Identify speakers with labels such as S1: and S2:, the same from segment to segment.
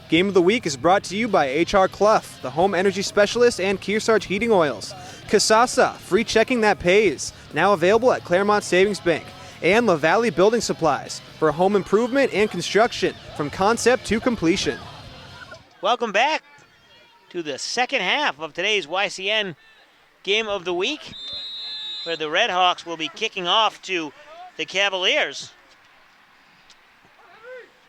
S1: Game of the Week is brought to you by H.R. Clough, the home energy specialist, and Kearsarge Heating Oils. Kasasa, free checking that pays, now available at Claremont Savings Bank. And La Valley Building Supplies, for home improvement and construction, from concept to completion.
S2: Welcome back to the second half of today's YCN Game of the Week, where the Red Hawks will be kicking off to the Cavaliers.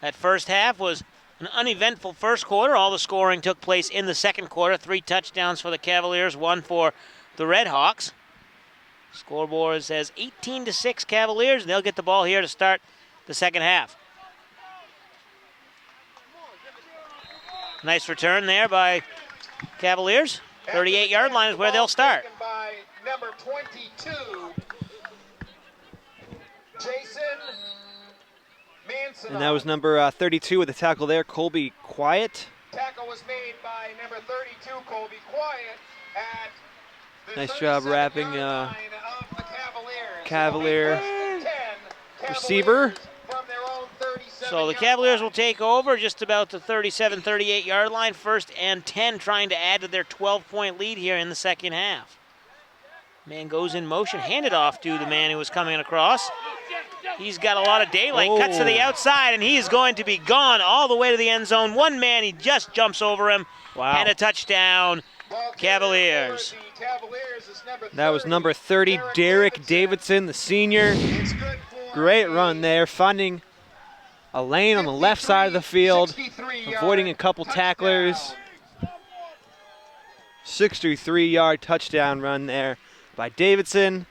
S2: That first half was an uneventful first quarter. All the scoring took place in the second quarter. 3 touchdowns for the Cavaliers, 1 for the Red Hawks. Scoreboard says 18-6 Cavaliers, and they'll get the ball here to start the second half. Nice return there by Cavaliers. 38-yard line is where they'll start.
S3: By number 22, Jason Manson.
S1: And that was number 32 with the tackle there, Colby Quiet.
S3: Tackle was made by number 32, Colby Quiet, at the
S1: Nice job wrapping Cavalier receiver.
S2: So the Cavaliers will take over just about the 37, 38-yard line. 1st and 10, trying to add to their 12-point lead here in the second half. Man goes in motion, handed off to the man who was coming across. He's got a lot of daylight, cuts to the outside, and he is going to be gone all the way to the end zone. One man, he just jumps over him, and a touchdown, Cavaliers.
S1: That was number 30, Derek Davidson, the senior. Great run there, finding a lane on the left side of the field, avoiding a couple tacklers. 63-yard touchdown run there by Davidson.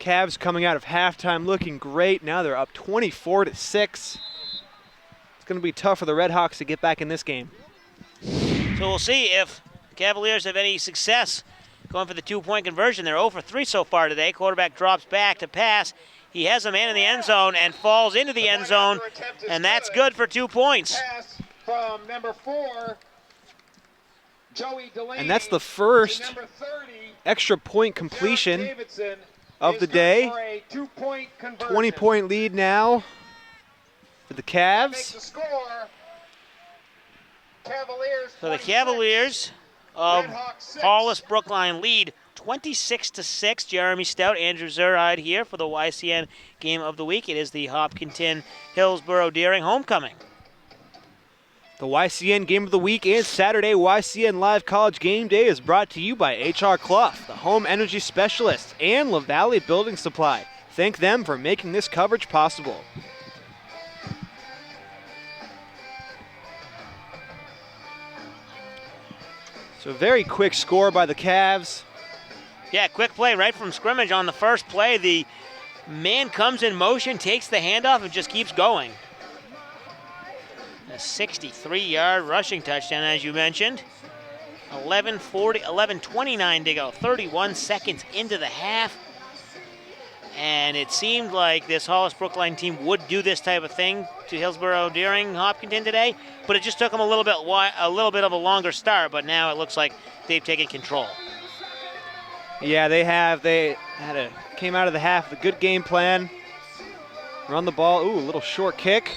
S1: Cavs coming out of halftime looking great. Now they're up 24-6. It's going to be tough for the Red Hawks to get back in this game.
S2: So we'll see if Cavaliers have any success going for the 2-point conversion. They're 0 for 3 so far today. Quarterback drops back to pass. He has a man in the end zone and falls into the end zone, and that's good for 2 points.
S3: Pass from number 4, Joey Delaney,
S1: and that's the first extra point completion of the day. 20-point lead now for the Cavs.
S2: So the Cavaliers of Hollis Brookline lead 26-6. Jeremy Stout, Andrew Zerhide here for the YCN Game of the Week. It is the Hopkinton Hillsboro-Deering homecoming.
S1: The YCN Game of the Week and Saturday YCN Live College Game Day is brought to you by H.R. Clough, the home energy specialist, and La Valley Building Supply. Thank them for making this coverage possible. So a very quick score by the Cavs.
S2: Yeah, quick play right from scrimmage on the first play. The man comes in motion, takes the handoff, and just keeps going. A 63-yard rushing touchdown, as you mentioned. 11:29 to go, 31 seconds into the half. And it seemed like this Hollis Brookline team would do this type of thing to Hillsboro-Deering-Hopkinton today, but it just took them a little bit of a longer start, but now it looks like they've taken control.
S1: Yeah, they have. They came out of the half with a good game plan. Run the ball. Ooh, a little short kick.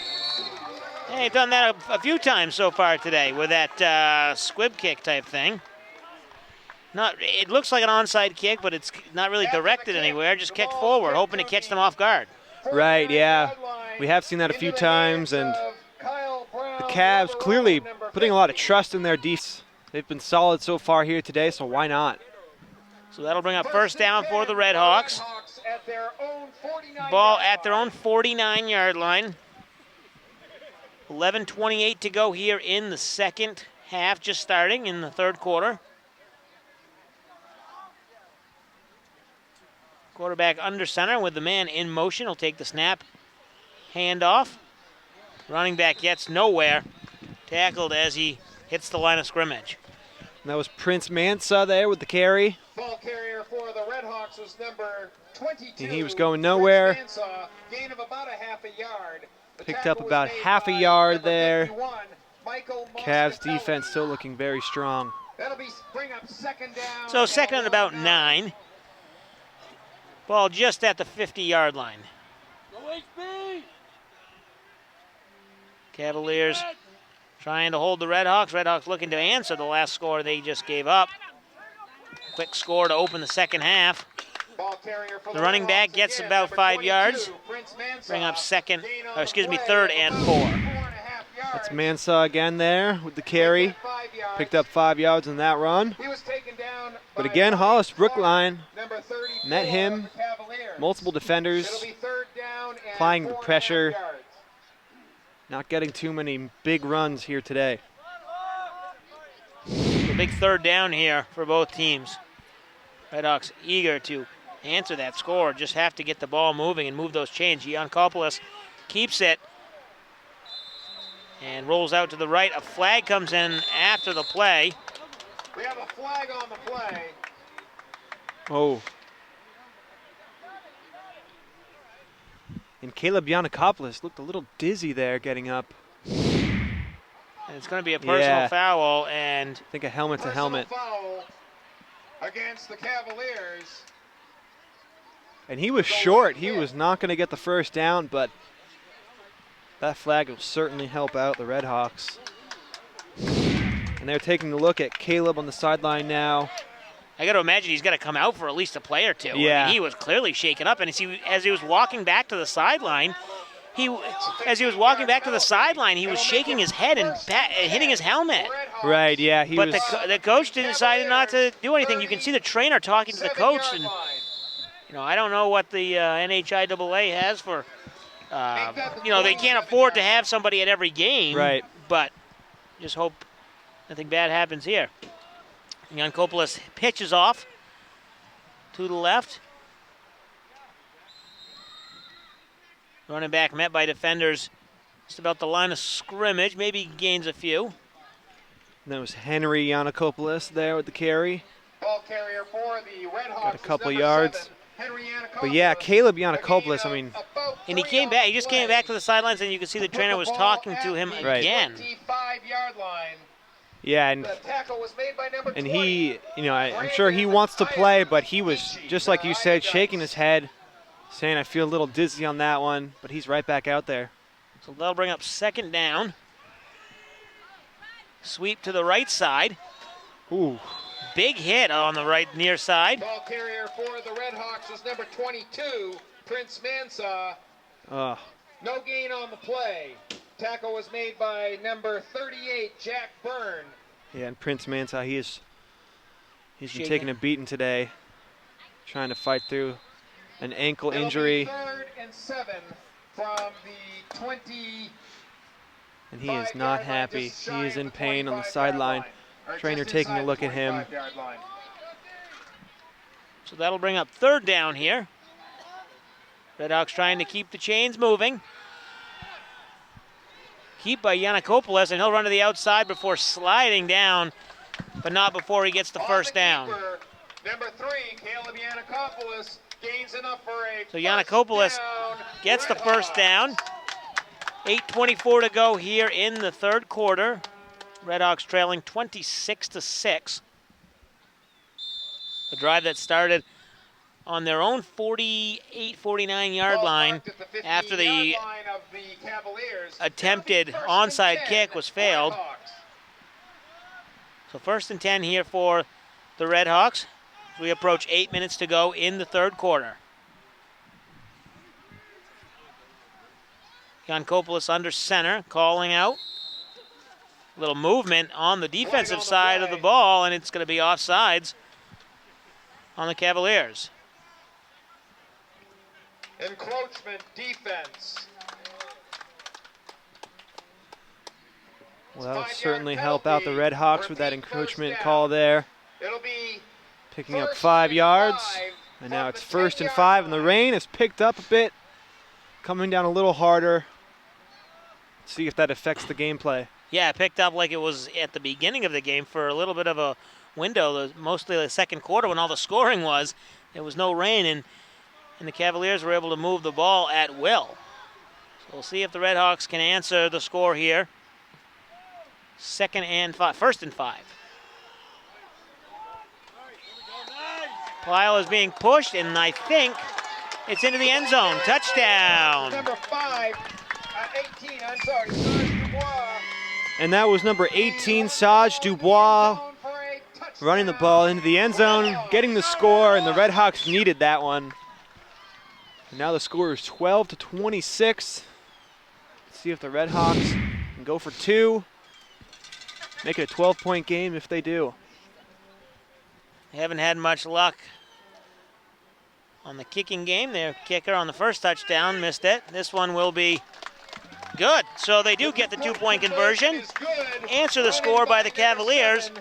S2: Yeah, they've done that a few times so far today with that squib kick type thing. It looks like an onside kick, but it's not really directed anywhere, just kicked forward, hoping to catch them off guard.
S1: Right, yeah. We have seen that a few times, and the Cavs clearly putting a lot of trust in their defense. They've been solid so far here today, so why not?
S2: So that'll bring up first down for the Red Hawks. Ball at their own 49-yard line. 11:28 to go here in the second half, just starting in the third quarter. Quarterback under center with the man in motion. He'll take the snap. Handoff. Running back gets nowhere. Tackled as he hits the line of scrimmage.
S1: And that was Prince Mansa there with the carry.
S3: Ball carrier for the Red Hawks was number 22.
S1: And he was going nowhere.
S3: Mansa, gain of about a half a yard.
S1: Picked up about half a yard there. Cavs defense still looking very strong.
S3: That'll bring up second down.
S2: So second and about 9. Ball just at the 50-yard line. Cavaliers trying to hold the Redhawks. Redhawks looking to answer the last score they just gave up. Quick score to open the second half. The running back gets about 5 yards. Bring up third and 4.
S1: That's Mansa again there with the carry. Picked up 5 yards on that run. But again, Hollis Brookline met him. Multiple defenders applying the pressure. Not getting too many big runs here today.
S2: A big third down here for both teams. Redhawks eager to answer that score. Just have to get the ball moving and move those chains. Giancopoulos keeps it and rolls out to the right. A flag comes in after the play.
S3: We have a flag on the play.
S1: Oh. And Caleb Giancopoulos looked a little dizzy there getting up.
S2: And it's going to be a personal foul, and
S1: I think a helmet to helmet.
S3: Foul against the Cavaliers.
S1: And he was short. He was not going to get the first down, but that flag will certainly help out the Redhawks. And they're taking a look at Caleb on the sideline now.
S2: I got to imagine he's got to come out for at least a play or two.
S1: Yeah.
S2: I mean, he was clearly shaken up, and as he was walking back to the sideline, he was shaking his head and hitting his helmet.
S1: Right, yeah.
S2: But the coach decided not to do anything. You can see the trainer talking to the coach, and I don't know what the NHIAA has for. They can't afford to have somebody at every game.
S1: Right.
S2: But just hope nothing bad happens here. Giancopoulos pitches off to the left. Running back met by defenders just about the line of scrimmage. Maybe he gains a few.
S1: And that was Henry Giancopoulos there with the carry.
S3: Ball carrier for the Redhawks.
S1: Got a couple yards. But yeah, Caleb Giancopoulos, I mean.
S2: And he came back. He just came back to the sidelines, and you can see the trainer was talking to him again.
S3: 25-yard line.
S1: Yeah, and he, I'm sure he wants to play, but he was, just like you said, shaking his head, saying I feel a little dizzy on that one, but he's right back out there.
S2: So they'll bring up second down. Sweep to the right side.
S1: Ooh.
S2: Big hit on the right near side.
S3: Ball carrier for the Redhawks is number 22, Prince Mansa. No gain on the play. Tackle was made by number 38, Jack Byrne.
S1: Yeah, and Prince Mansa, he's been taking a beating today, trying to fight through an ankle injury.
S3: 3rd and 7 from the 20.
S1: And he is not happy. He is in pain on the sideline. Trainer taking a look at him.
S2: So that'll bring up third down here. Redhawks trying to keep the chains moving. Keep by Giancopoulos, and he'll run to the outside before sliding down, but not before he gets the first down.
S3: Number 3, Caleb Giancopoulos, gains enough for a
S2: So Giancopoulos gets the first down. 8:24 to go here in the third quarter. Redhawks trailing 26-6. A drive that started on their own 48, 49-yard line after the attempted onside kick was failed. So 1st and 10 here for the Redhawks. We approach 8 minutes to go in the third quarter. Giancopoulos under center, calling out. A little movement on the defensive side of the ball, and it's going to be offsides on the Cavaliers.
S3: Encroachment defense.
S1: Well, that'll certainly help out the Redhawks with that encroachment call there.
S3: It'll be
S1: picking up 5 yards. And now it's 1st and 5, and the rain has picked up a bit, coming down a little harder. See if that affects the gameplay.
S2: Yeah, it picked up like it was at the beginning of the game for a little bit of a window, mostly the second quarter when all the scoring was. There was no rain, and the Cavaliers were able to move the ball at will. So we'll see if the Redhawks can answer the score here. 1st and 5. Pyle is being pushed, and I think it's into the end zone. Touchdown.
S3: Number 18, I'm sorry.
S1: And that was number 18, Saj Dubois, running the ball into the end zone, getting the score, and the Red Hawks needed that one. And now the score is 12-26. Let's see if the Red Hawks can go for 2. Make it a 12-point game if they do.
S2: They haven't had much luck on the kicking game. Their kicker on the first touchdown missed it. This one will be good. So they do get the 2-point conversion, answer the score by the Cavaliers,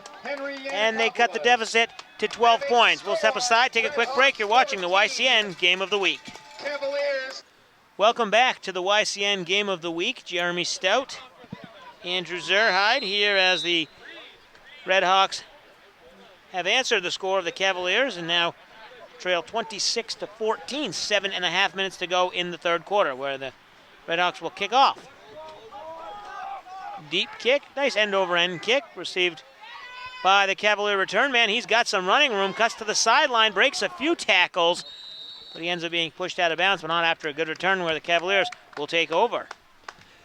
S2: and they cut the deficit to 12 points. We'll step aside, take a quick break. You're watching the YCN Game of the Week. Welcome back to the YCN Game of the Week. Jeremy Stout, Andrew Zerhide here as the Red Hawks have answered the score of the Cavaliers and now trail 26-14, 7.5 minutes to go in the third quarter, where the Red Hawks will kick off. Deep kick, nice end-over-end kick, received by the Cavalier return man. He's got some running room, cuts to the sideline, breaks a few tackles, but he ends up being pushed out of bounds, but not after a good return where the Cavaliers will take over.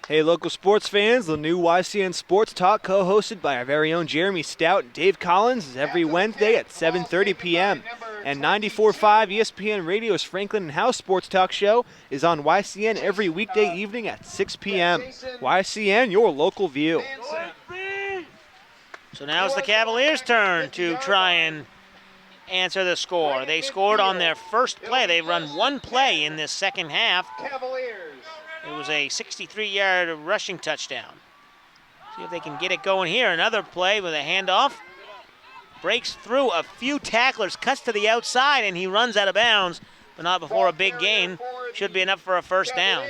S1: Hey, local sports fans, the new YCN Sports Talk, co-hosted by our very own Jeremy Stout and Dave Collins, is every Wednesday at 7:30 p.m. And 94.5 ESPN Radio's Franklin and House Sports Talk show is on YCN every weekday evening at 6 p.m. YCN, your local view.
S2: So now it's the Cavaliers' turn to try and answer the score. They scored on their first play. They've run one play in this second half. It was a 63-yard rushing touchdown. See if they can get it going here. Another play with a handoff. Breaks through a few tacklers, cuts to the outside, and he runs out of bounds, but not before a big gain. Should be enough for a first down.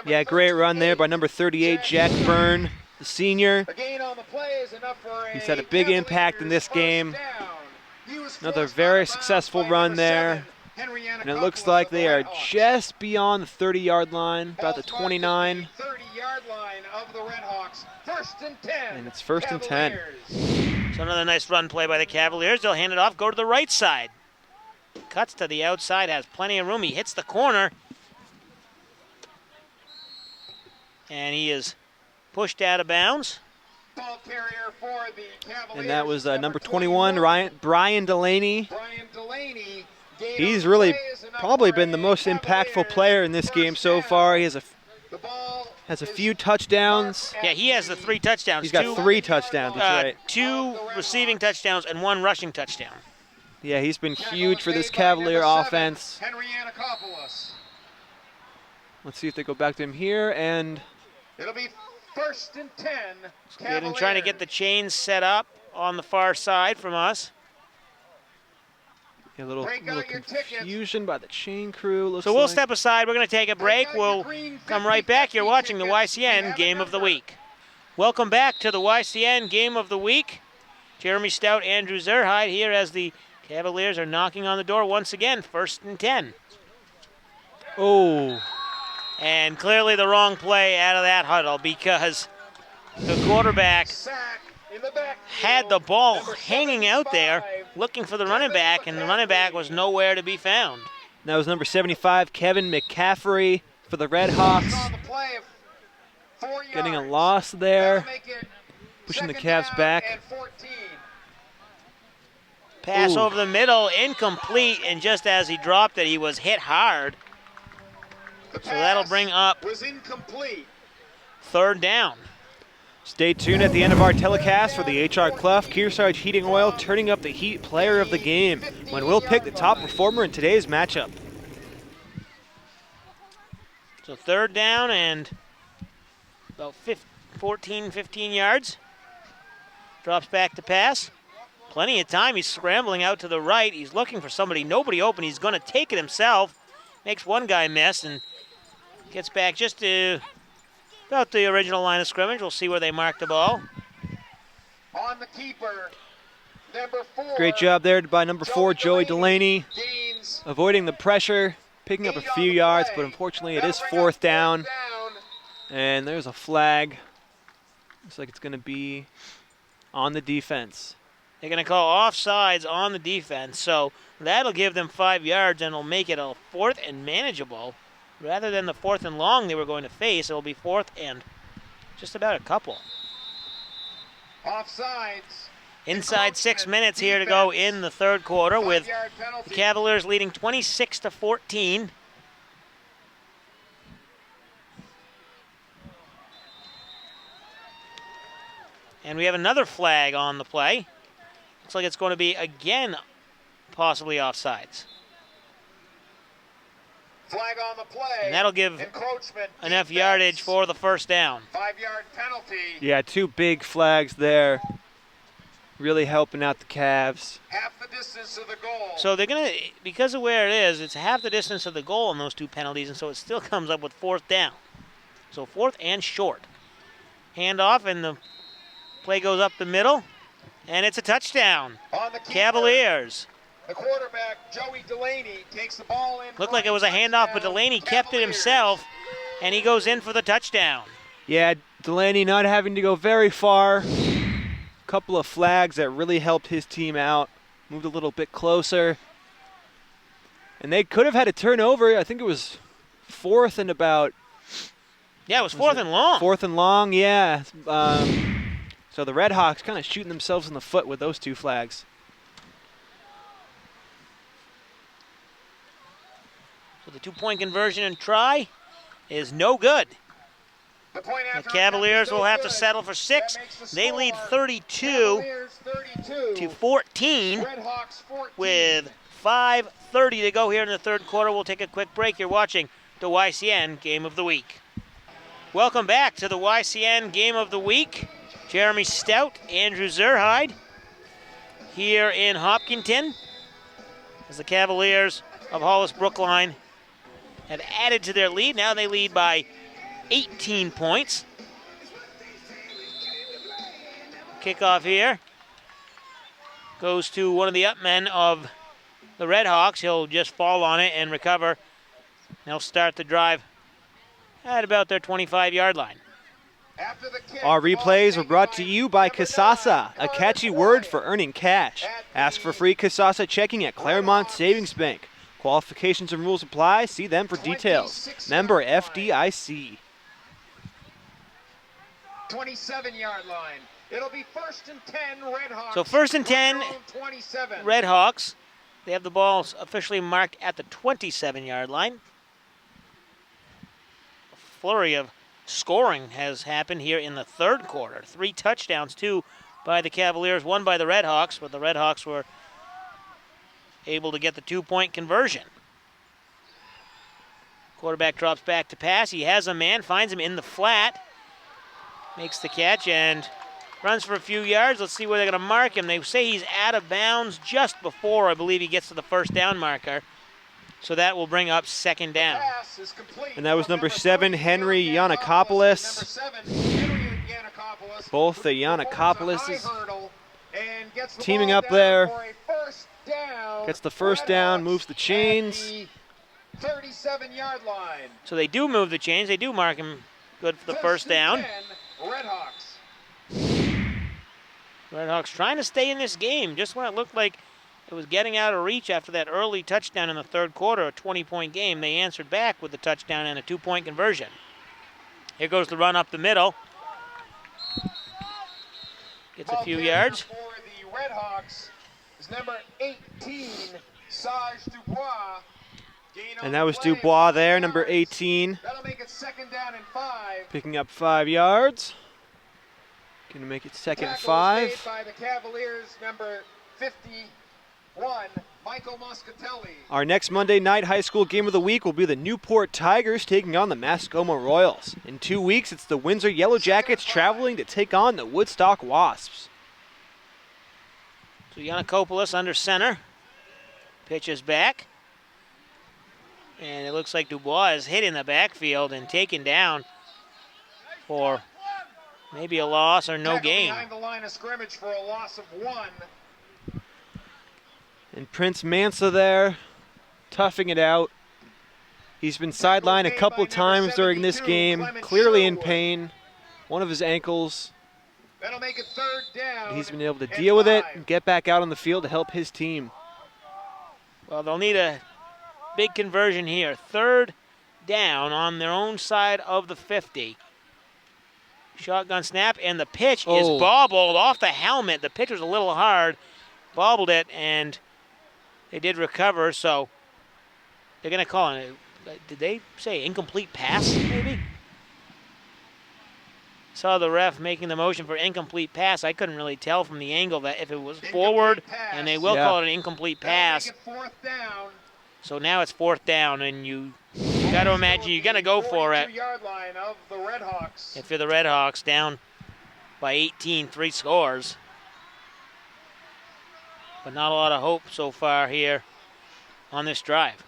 S1: Yeah, great run there by number 38, Jack Byrne, the senior. He's had a big impact in this game. Another very successful run there. And it looks like they are just beyond the 30-yard line, about the 29.
S3: 30-yard line of the Red Hawks. First and 10.
S1: And it's first and 10.
S2: So another nice run play by the Cavaliers. They'll hand it off, go to the right side. Cuts to the outside, has plenty of room. He hits the corner. And he is pushed out of bounds.
S3: Ball carrier for the Cavaliers.
S1: And that was number 21, Brian Delaney.
S3: Brian Delaney.
S1: He's really probably been the most impactful player in this game so far. He has a few touchdowns.
S2: Yeah, he has the 3 touchdowns.
S1: He's got 3 touchdowns, that's right.
S2: 2 receiving touchdowns and 1 rushing touchdown.
S1: Yeah, he's been huge for this Cavalier offense. Let's see if they go back to him here, and
S3: it'll be first and 10.
S2: Skaden trying to get the chains set up on the far side from us.
S1: A little confusion by the chain crew.
S2: So we'll step aside. We're going to take a break. We'll come right back. You're watching the YCN Game of the Week. Welcome back to the YCN Game of the Week. Jeremy Stout, Andrew Zerhide here as the Cavaliers are knocking on the door once again. First and 10.
S1: Oh.
S2: And clearly the wrong play out of that huddle because the quarterback had the ball hanging out there looking for the running back, and the running back was nowhere to be found.
S1: That was number 75, Kevin McCaffrey for the Red Hawks. Getting a loss there, pushing the Cavs back.
S2: Pass over the middle, incomplete, and just as he dropped it, he was hit hard. So that'll bring up third down.
S1: Stay tuned at the end of our telecast for the HR Clough Kearsarge Heating Oil turning up the heat player of the game when we'll pick the top performer in today's matchup.
S2: So third down and about 14, 15 yards. Drops back to pass. Plenty of time. He's scrambling out to the right. He's looking for somebody. Nobody open. He's going to take it himself. Makes one guy miss and gets back just to about the original line of scrimmage. We'll see where they mark the ball.
S3: On the keeper, number 4.
S1: Great job there by number 4, Joey Delaney. Avoiding the pressure, picking up a few yards, but unfortunately it is fourth down. And there's a flag. Looks like it's going to be on the defense.
S2: They're going to call offsides on the defense, so that'll give them 5 yards and it'll make it a fourth and manageable. Rather than the fourth and long they were going to face, it'll be fourth and just about a couple.
S3: Offsides.
S2: Inside 6 minutes here to go in the third quarter, with the Cavaliers leading 26-14. And we have another flag on the play. Looks like it's going to be, again, possibly offsides.
S3: Flag on the play.
S2: And that'll give enough yardage for the first down.
S3: 5-yard penalty.
S1: Yeah, 2 big flags there. Really helping out the Cavs.
S3: Half the distance of the goal.
S2: So they're going to, because of where it is, it's half the distance of the goal in those 2 penalties, and so it still comes up with 4th down. So 4th and short. Handoff, and the play goes up the middle, and it's a touchdown.
S3: On the keeper,
S2: Cavaliers.
S3: the quarterback, Joey Delaney, takes the ball in.
S2: Looked like it was a handoff, but Delaney kept it himself, and he goes in for the touchdown.
S1: Yeah, Delaney not having to go very far. Couple of flags that really helped his team out. Moved a little bit closer. And they could have had a turnover. I think it was 4th and about...
S2: Yeah, it was 4th and long.
S1: 4th and long, yeah. So the Red Hawks kind of shooting themselves in the foot with those 2 flags.
S2: So the 2-point conversion and try is no good. The Cavaliers will have to settle for 6. They lead 32-14 with 5:30 to go here in the third quarter. We'll take a quick break. You're watching the YCN Game of the Week. Welcome back to the YCN Game of the Week. Jeremy Stout, Andrew Zerhide here in Hopkinton as the Cavaliers of Hollis Brookline have added to their lead. Now they lead by 18 points. Kickoff here goes to one of the up men of the Red Hawks. He'll just fall on it and recover. They'll start the drive at about their 25-yard line.
S1: Our replays were brought to you by Kasasa, a catchy word for earning cash. Ask for free Kasasa checking at Claremont Savings Bank. Qualifications and rules apply. See them for details. Member FDIC.
S3: 27-yard line. It'll be 1st and 10 Red Hawks.
S2: So 1st and 10 Red Hawks. They have the ball officially marked at the 27-yard line. A flurry of scoring has happened here in the third quarter. 3 touchdowns, 2 by the Cavaliers, 1 by the Red Hawks, but the Red Hawks were able to get the 2-point conversion. Quarterback drops back to pass. He has a man, finds him in the flat. Makes the catch and runs for a few yards. Let's see where they're going to mark him. They say he's out of bounds just before, I believe, he gets to the first down marker. So that will bring up 2nd down.
S1: And that was number 7, Henry Yanakopoulos. Both the Yanakopoulos teaming up there. Gets the first down, moves the chains.
S3: 37-yard line.
S2: So they do move the chains. They do mark him good for the first down.
S3: Red Hawks.
S2: Red Hawks trying to stay in this game. Just when it looked like it was getting out of reach after that early touchdown in the third quarter, a 20-point game, they answered back with the touchdown and a 2-point conversion. Here goes the run up the middle. Gets a few yards.
S3: For the Red Hawks is number 18, Sage Dubois.
S1: And that was Dubois there, number 18.
S3: That'll make it 2nd down and 5.
S1: Picking up 5 yards. Going to make it 2nd and 5.
S3: Made by the Cavaliers, number 51, Michael Moscatelli.
S1: Our next Monday night high school game of the week will be the Newport Tigers taking on the Mascoma Royals. In 2 weeks, it's the Windsor Yellow Jackets traveling to take on the Woodstock Wasps.
S2: So Yanakopoulos under center. Pitches back. And it looks like Dubois is hit in the backfield and taken down for maybe a loss or no gain.
S3: Behind the line of scrimmage for a loss of 1.
S1: And Prince Mansa there, toughing it out. He's been sidelined a couple of times during this game, clearly in pain. One of his ankles.
S3: That'll make it 3rd down.
S1: He's been able to deal with it and get back out on the field to help his team.
S2: Well, they'll need a big conversion here. 3rd down on their own side of the 50. Shotgun snap, and the pitch is bobbled off the helmet. The pitch was a little hard, bobbled it, and they did recover, so they're going to call it. Did they say incomplete pass, maybe? Saw the ref making the motion for incomplete pass. I couldn't really tell from the angle that if it was forward, and they will call it an incomplete pass. So now it's 4th down, and you got to imagine you're going to go for it. If you're the Red Hawks, down by 18, 3 scores. But not a lot of hope so far here on this drive.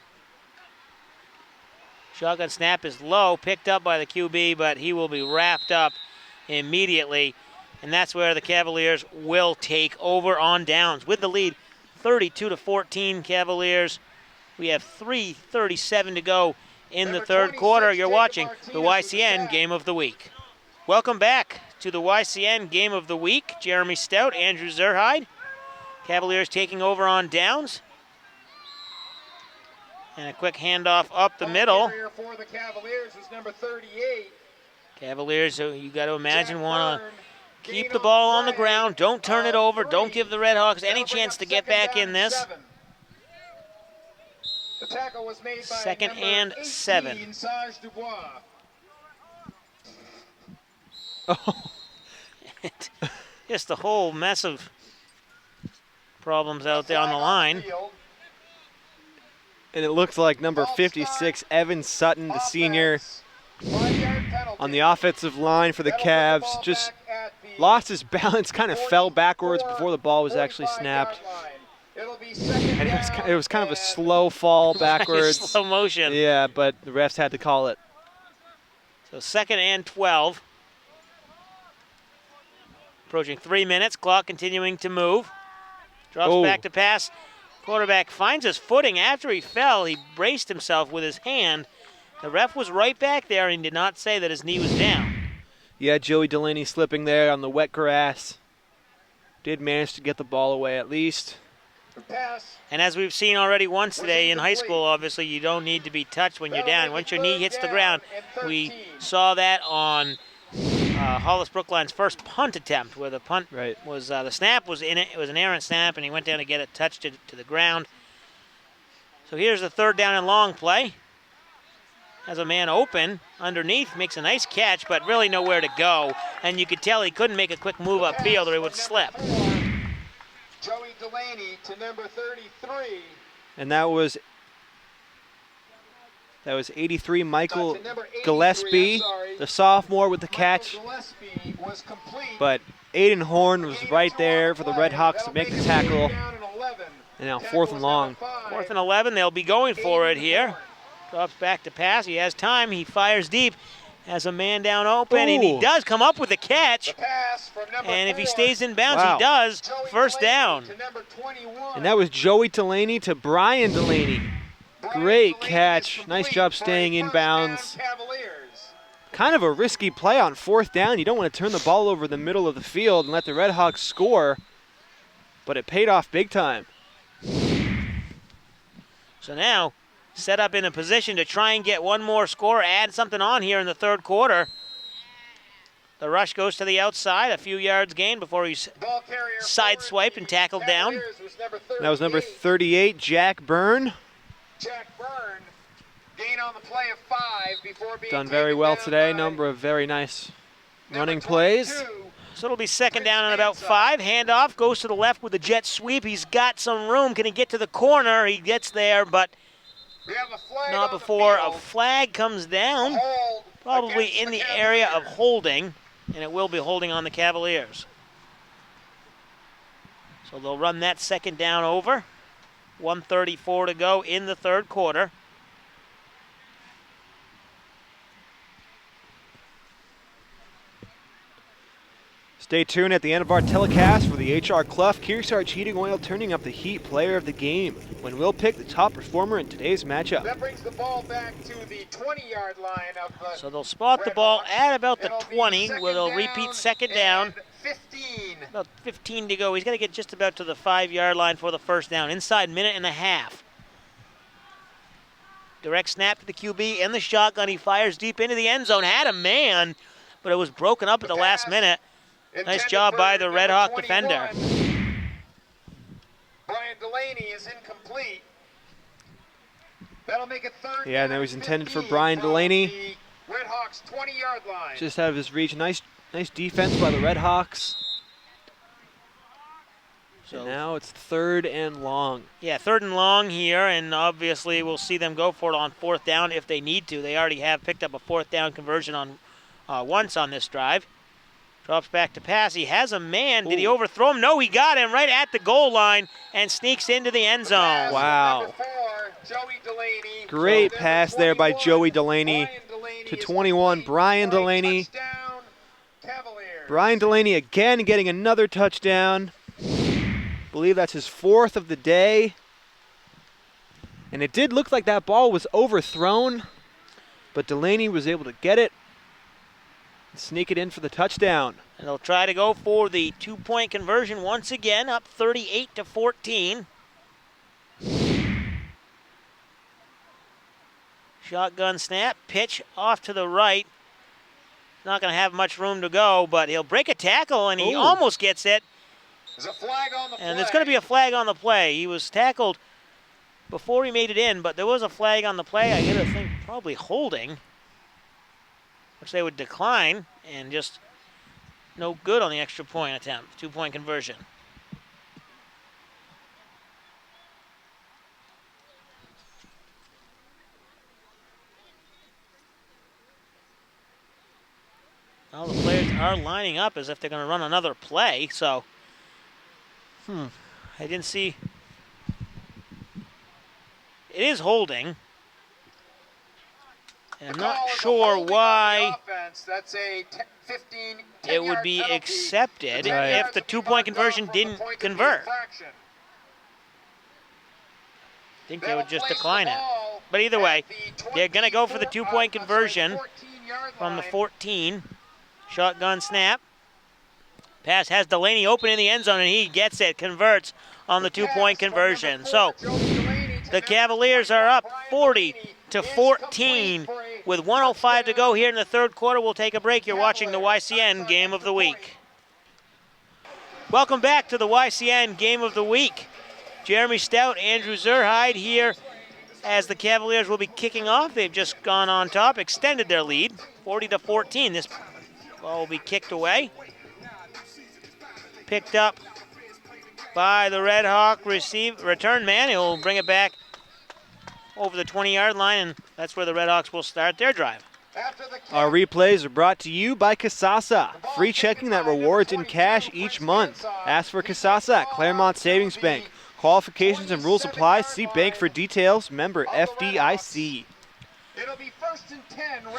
S2: Shotgun snap is low, picked up by the QB, but he will be wrapped up immediately. And that's where the Cavaliers will take over on downs. With the lead, 32-14 Cavaliers. We have 3:37 to go in the third quarter. You're watching the YCN Game of the Week. Welcome back to the YCN Game of the Week. Jeremy Stout, Andrew Zerhide. Cavaliers taking over on downs. And a quick handoff up the middle.
S3: For the Cavaliers is number 38.
S2: Cavaliers, you got to imagine, want to keep the ball on the ground. Don't turn it over. Don't give the Red Hawks any chance to get back in this.
S3: The tackle was made by
S2: 2nd and 7. Just a whole mess of problems out there on the line.
S1: And it looks like number 56, Evan Sutton, the senior, on the offensive line for the Cavs, just lost his balance, kind of fell backwards before the ball was actually snapped. And it was kind of a slow fall backwards.
S2: Slow motion.
S1: Yeah, but the refs had to call it.
S2: So 2nd and 12. Approaching 3 minutes, clock continuing to move. Drops back to pass. Quarterback finds his footing after he fell. He braced himself with his hand. The ref was right back there and did not say that his knee was down.
S1: Yeah, Joey Delaney slipping there on the wet grass. Did manage to get the ball away at least.
S2: And as we've seen already once today in high school, obviously you don't need to be touched when you're down. Once your knee hits the ground, we saw that on Hollis Brookline's first punt attempt, where the punt was the snap was in it. It was an errant snap, and he went down to get it, touched it to the ground. So here's the 3rd down and long play. Has a man open underneath, makes a nice catch, but really nowhere to go. And you could tell he couldn't make a quick move upfield or he would slip.
S3: Joey Delaney to number 33.
S1: And that was 83, Michael Gillespie, the sophomore with the catch. But Aiden Horn was right there for the Red Hawks to make the tackle. And now 4th and long.
S2: 4th and 11, they'll be going for it here. Drops back to pass, he has time, he fires deep. Has a man down open, and he does come up with a catch. And if he stays in bounds, he does. 1st down.
S1: And that was Joey Delaney to Brian Delaney. Great catch. Nice job staying in bounds. Kind of a risky play on 4th down. You don't want to turn the ball over the middle of the field and let the Red Hawks score. But it paid off big time.
S2: So now, set up in a position to try and get one more score, add something on here in the 3rd quarter. The rush goes to the outside, a few yards gained before he's sideswiped and tackled down.
S1: That was number 38, Jack Byrne.
S3: Jack Byrne, gain on the play of 5 before being
S1: done very well today. Number of very nice running plays.
S2: So it'll be 2nd down and about 5. Handoff goes to the left with a jet sweep. He's got some room. Can he get to the corner? He gets there, but not before a flag comes down, probably in the area of holding, and it will be holding on the Cavaliers. So they'll run that 2nd down over. 1:34 to go in the 3rd quarter.
S1: Stay tuned at the end of our telecast for the H.R. Clough Kearsarge Heating Oil turning up the heat player of the game, when we'll pick the top performer in today's matchup.
S3: That brings the ball back to the 20-yard line of the
S2: So they'll spot the ball at about the 20, where they'll repeat 2nd down.
S3: 15.
S2: About 15 to go. He's got to get just about to the 5-yard line for the 1st down. Inside minute and a half. Direct snap to the QB in the shotgun. He fires deep into the end zone. Had a man, but it was broken up at the last minute. Nice job by the Red Hawk defender.
S3: Brian Delaney is incomplete. That'll make it third.
S1: Yeah, that was intended for Brian Delaney.
S3: Red Hawks 20-yard line.
S1: Just out of his reach. Nice defense by the Red Hawks. So and now it's 3rd and long.
S2: Yeah, 3rd and long here, and obviously we'll see them go for it on 4th down if they need to. They already have picked up a 4th down conversion on once on this drive. Drops back to pass. He has a man. Did he overthrow him? No, he got him right at the goal line and sneaks into the end zone.
S1: Wow. Great pass there by Joey Delaney to 21. Brian Delaney. Brian Delaney again getting another touchdown. Believe that's his 4th of the day. And it did look like that ball was overthrown, but Delaney was able to get it and sneak it in for the touchdown.
S2: And they'll try to go for the 2-point conversion once again, up 38-14. Shotgun snap, pitch off to the right. Not going to have much room to go, but he'll break a tackle, and he almost gets it.
S3: There's a flag on the play.
S2: And there's going to be a flag on the play. He was tackled before he made it in, but there was a flag on the play. I got to think probably holding, which they would decline, and just no good on the extra point attempt, 2-point conversion. Well, the players are lining up as if they're going to run another play, so I didn't see. It is holding. I'm not sure why it would be accepted if the 2-point conversion didn't convert. I think they would just decline it. But either way, they're going to go for the 2-point conversion from the 14. Shotgun snap. Pass has Delaney open in the end zone, and he gets it, converts on the 2-point conversion. So the Cavaliers are up 40-14 with 1:05 to go here in the 3rd quarter. We'll take a break. You're watching the YCN Game of the Week. Welcome back to the YCN Game of the Week. Jeremy Stout, Andrew Zerhide here as the Cavaliers will be kicking off. They've just gone on top, extended their lead, 40-14. This ball will be kicked away. Picked up by the Red Hawk return man. He'll bring it back over the 20-yard line, and that's where the Red Hawks will start their drive.
S1: Our replays are brought to you by Kasasa. Free checking that rewards in cash each month. Ask for Kasasa at Claremont Savings Bank. Qualifications and rules apply. See bank for details. Member FDIC.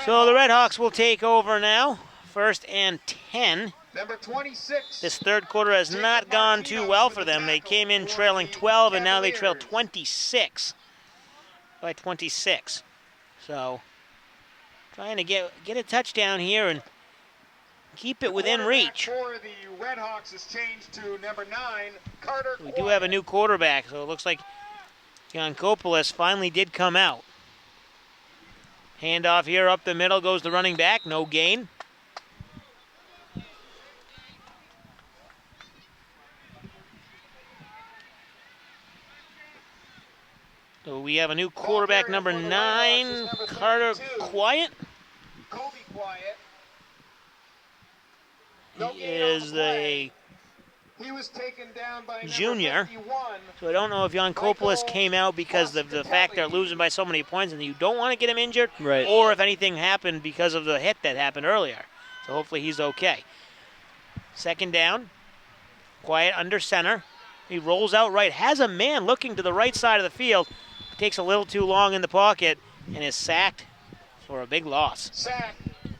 S2: So the Red Hawks will take over now. 1st and 10.
S3: Number 26.
S2: This 3rd quarter has not gone too well for them. They came in trailing 12, and now they trail 26 by 26. So trying to get a touchdown here and keep it within reach.
S3: For the Red Hawks has changed to number 9, Carter.
S2: We do have a new quarterback, so it looks like Yankopoulos finally did come out. Handoff here up the middle goes the running back, no gain. So we have a new quarterback, number 9, Carter Quiet.
S3: Kobe Quiet.
S2: He is a junior. So I don't know if Yankopoulos came out because of the fact they're losing by so many points and you don't want to get him injured,
S1: right,
S2: or if anything happened because of the hit that happened earlier. So hopefully he's okay. 2nd down. Quiet under center. He rolls out right, has a man looking to the right side of the field. Takes a little too long in the pocket and is sacked for a big loss.
S3: Sack,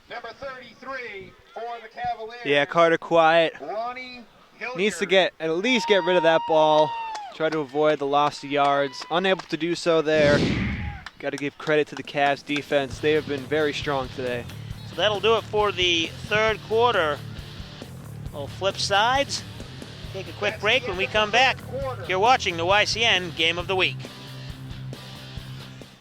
S3: number 33 for the Cavaliers.
S1: Yeah, Carter Quiet needs to at least get rid of that ball. Try to avoid the loss of yards. Unable to do so there. Got to give credit to the Cavs defense. They have been very strong today.
S2: So that'll do it for the 3rd quarter. We'll flip sides. Take a quick break. When we come back, you're watching the YCN Game of the Week.